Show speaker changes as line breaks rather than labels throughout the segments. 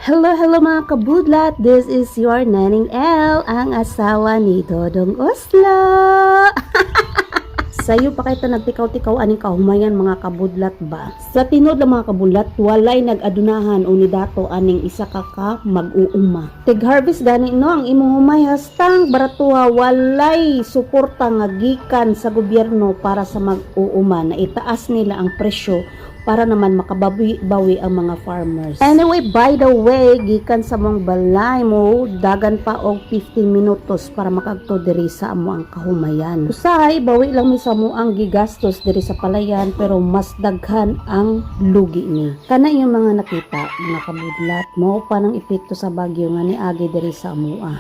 Hello mga kabudlat! This is your Naning L, ang asawa ni Dodong Oslo! Sayo pa kayo nagtikaw-tikaw aning kahumayan mga kabudlat ba? Sa tinod lang mga kabudlat, walay nag-adunahan o ni dato aning isa ka mag-uuma. Tig-harvest gani no ang imong humay hastang baratuha walay suporta nga gikan sa gobyerno para sa mag-uuma na itaas nila ang presyo para naman makabawi ang mga farmers. Anyway, by the way, gikan sa mong balay mo, dagan pa og 15 minutos para makagto diri sa amo ang kahumayan. Usahay, bawi lang mi sa mo ang gigastos diri sa palayan pero mas daghan ang lugi ni. Kana yung mga nakita, mga kabudlat, mao pa ng epekto sa bagyo nga niagi diri sa amoa.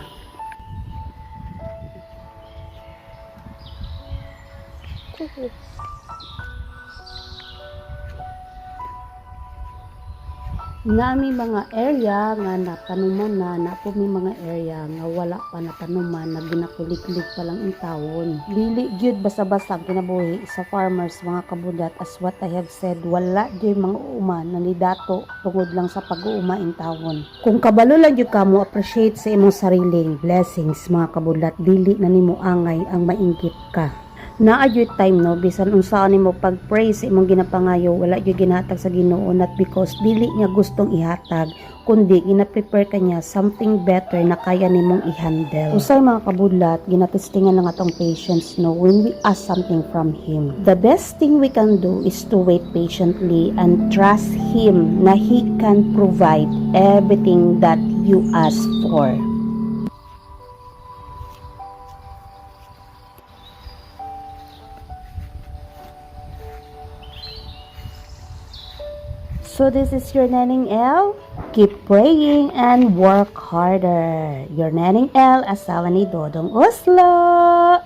Nami mga area nga natanuman na po may mga area nga wala pa natanuman na ginakuliklik pa lang ang tawon. Dili gyud basta-basta ang kinabuhi sa farmers mga kabudlat, as what I have said, wala gyud mga uuma na nidato tungod lang sa pag-uuma in tawon. Kung kabalo lang gyud ka mo appreciate sa imong sariling blessings mga kabudlat, dili na nimo angay ang mainggit ka. Naa jud time no bisan unsaon nimo pag-pray sa imong ginapangayo, wala jud ginatag sa Ginoo, not because dili niya gustong ihatag kundi gina-prepare kanya something better na kaya nimong i-handle. Usay mga kabudlat, ginatestingan lang atong patience no when we ask something from Him. The best thing we can do is to wait patiently and trust Him na He can provide everything that you ask for. So this is your Naning L. Keep praying and work harder. Your Naning L, asawa ni Dodong Oslo.